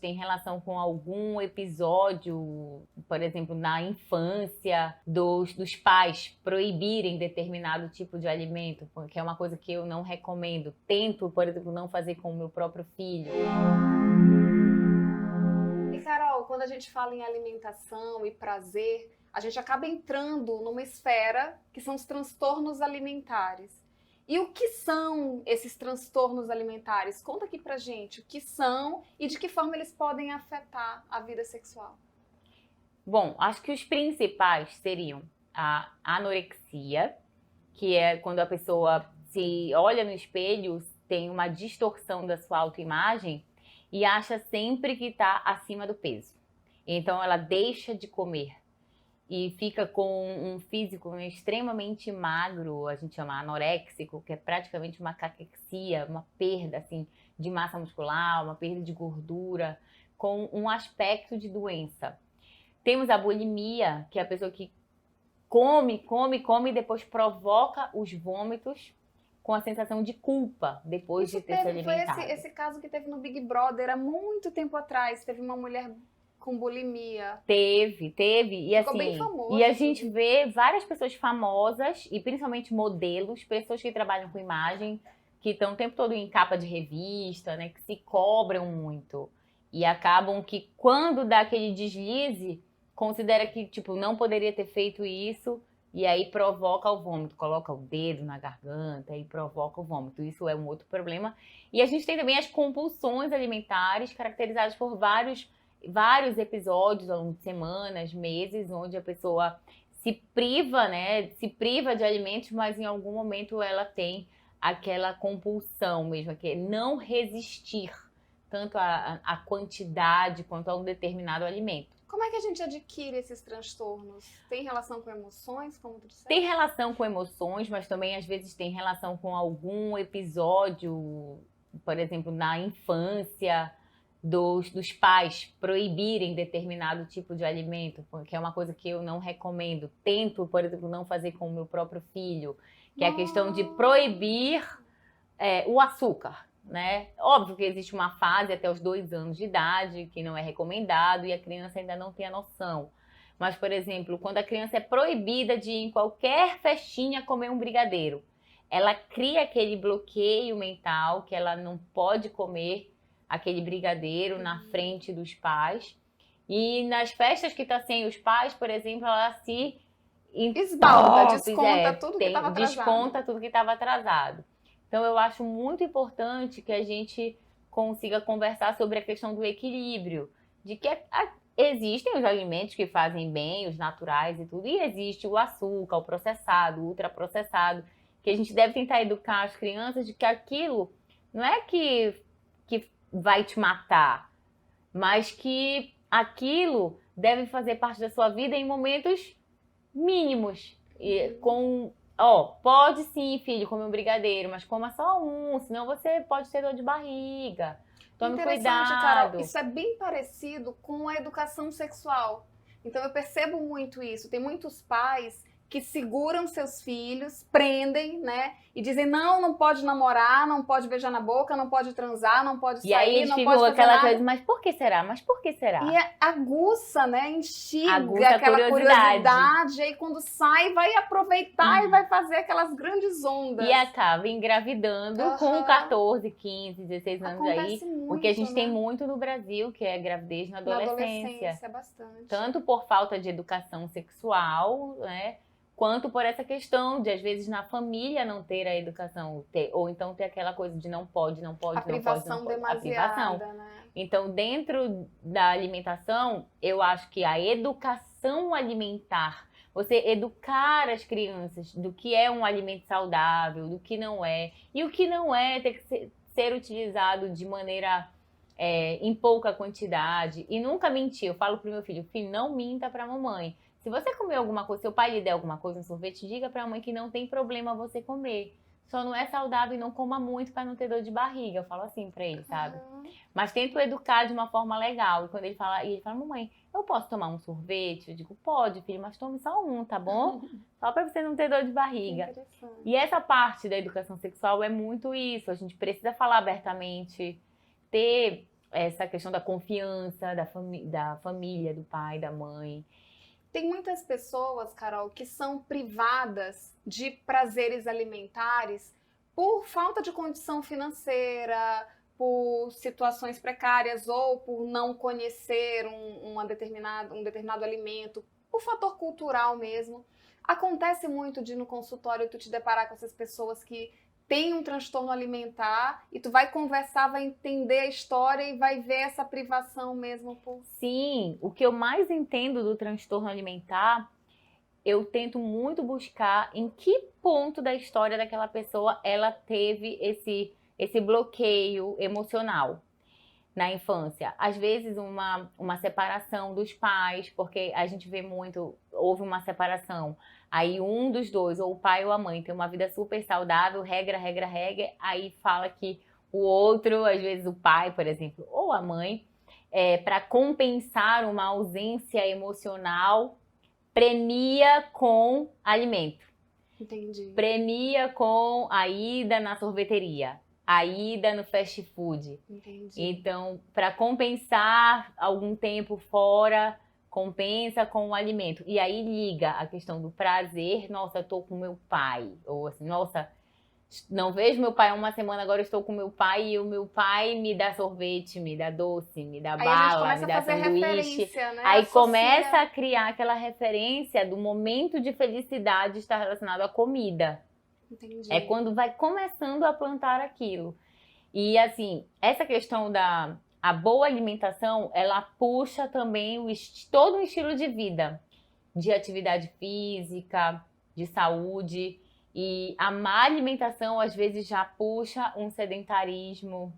Tem relação com algum episódio, por exemplo, na infância, dos pais proibirem determinado tipo de alimento, que é uma coisa que eu não recomendo. Tento, por exemplo, não fazer com o meu próprio filho. E Carol, quando a gente fala em alimentação e prazer, a gente acaba entrando numa esfera que são os transtornos alimentares. E o que são esses transtornos alimentares? Conta aqui pra gente o que são e de que forma eles podem afetar a vida sexual. Bom, acho que os principais seriam a anorexia, que é quando a pessoa se olha no espelho, tem uma distorção da sua autoimagem e acha sempre que está acima do peso. Então ela deixa de comer e fica com um físico extremamente magro, a gente chama anoréxico, que é praticamente uma caquexia, uma perda assim, de massa muscular, uma perda de gordura, com um aspecto de doença. Temos a bulimia, que é a pessoa que come e depois provoca os vômitos com a sensação de culpa depois de ter se alimentado. Foi esse caso que teve no Big Brother há muito tempo atrás. Teve uma mulher com bulimia. Teve. E Ficou assim, bem famoso. E a gente vê várias pessoas famosas, e principalmente modelos, pessoas que trabalham com imagem, que estão o tempo todo em capa de revista, né? Que se cobram muito. E acabam que quando dá aquele deslize, considera que, tipo, não poderia ter feito isso, e aí provoca o vômito, coloca o dedo na garganta e provoca o vômito. Isso é um outro problema. E a gente tem também as compulsões alimentares, caracterizadas por vários episódios ao longo de semanas, meses, onde a pessoa se priva, né? Se priva de alimentos, mas em algum momento ela tem aquela compulsão mesmo, que é não resistir tanto à quantidade quanto a um determinado alimento. Como é que a gente adquire esses transtornos? Tem relação com emoções, como tu disseste? Tem relação com emoções, mas também às vezes tem relação com algum episódio, por exemplo, na infância, dos pais proibirem determinado tipo de alimento, que é uma coisa que eu não recomendo. Tento, por exemplo, não fazer com o meu próprio filho, que é a questão de proibir o açúcar, né? Óbvio que existe uma fase até os 2 anos de idade que não é recomendado e a criança ainda não tem a noção. Mas, por exemplo, quando a criança é proibida de ir em qualquer festinha comer um brigadeiro, ela cria aquele bloqueio mental que ela não pode comer aquele brigadeiro na frente dos pais. E nas festas que tá sem os pais, por exemplo, ela se esbalda, desconta tudo que estava atrasado. Desconta tudo que estava atrasado. Então, eu acho muito importante que a gente consiga conversar sobre a questão do equilíbrio, de que existem os alimentos que fazem bem, os naturais e tudo, e existe o açúcar, o processado, o ultraprocessado, que a gente deve tentar educar as crianças de que aquilo não é que vai te matar, mas que aquilo deve fazer parte da sua vida em momentos mínimos, e com... pode sim, filho, comer um brigadeiro, mas coma só um, senão você pode ter dor de barriga. Tome cuidado. Carol, isso é bem parecido com a educação sexual. Então eu percebo muito isso. Tem muitos pais que seguram seus filhos, prendem, né? E dizem, não pode namorar, não pode beijar na boca, não pode transar, não pode sair, e aí não pode fazer aquela nada. coisa, mas por que será? E aguça, né? Instiga aquela curiosidade. E aí quando sai, vai aproveitar e vai fazer aquelas grandes ondas. E acaba engravidando com 14, 15, 16 anos. Acontece muito, porque a gente né? tem muito no Brasil, que é gravidez na adolescência. Bastante. Tanto por falta de educação sexual, né? Quanto por essa questão de, às vezes, na família não ter a educação, ou então ter aquela coisa de não pode. A privação demasiada, né? Então, dentro da alimentação, eu acho que a educação alimentar, você educar as crianças do que é um alimento saudável, do que não é, e o que não é ter que ser utilizado de maneira em pouca quantidade, e nunca mentir. Eu falo pro meu filho, não minta pra mamãe. Se você comer alguma coisa, seu pai lhe der alguma coisa, um sorvete, diga pra mãe que não tem problema você comer. Só não é saudável e não coma muito pra não ter dor de barriga. Eu falo assim pra ele, sabe? Mas tento educar de uma forma legal. E quando ele fala, mamãe, eu posso tomar um sorvete? Eu digo, pode, filho, mas tome só um, tá bom? Só pra você não ter dor de barriga. E essa parte da educação sexual é muito isso. A gente precisa falar abertamente, ter essa questão da confiança da família, do pai, da mãe. Tem muitas pessoas, Carol, que são privadas de prazeres alimentares por falta de condição financeira, por situações precárias ou por não conhecer um determinado alimento, por fator cultural mesmo. Acontece muito de no consultório tu te deparar com essas pessoas que têm um transtorno alimentar e tu vai conversar, vai entender a história e vai ver essa privação mesmo por... Sim, o que eu mais entendo do transtorno alimentar, eu tento muito buscar em que ponto da história daquela pessoa ela teve esse bloqueio emocional na infância. Às vezes uma separação dos pais, porque a gente vê muito, houve uma separação, aí um dos dois, ou o pai ou a mãe, tem uma vida super saudável, regra, aí fala que o outro, às vezes o pai, por exemplo, ou a mãe, para compensar uma ausência emocional, premia com alimento. Entendi. Premia com a ida na sorveteria, a ida no fast food. Entendi. Então, para compensar algum tempo fora, compensa com o alimento. E aí liga a questão do prazer. Nossa, eu tô com meu pai. Ou assim, nossa, não vejo meu pai há uma semana, agora estou com meu pai e o meu pai me dá sorvete, me dá doce, me dá bala, me dá sanduíche. Né? Aí Associa... começa a criar aquela referência do momento de felicidade estar relacionado à comida. Entendi. É quando vai começando a plantar aquilo. E assim, essa questão a boa alimentação, ela puxa também todo um estilo de vida, de atividade física, de saúde. E a má alimentação, às vezes, já puxa um sedentarismo,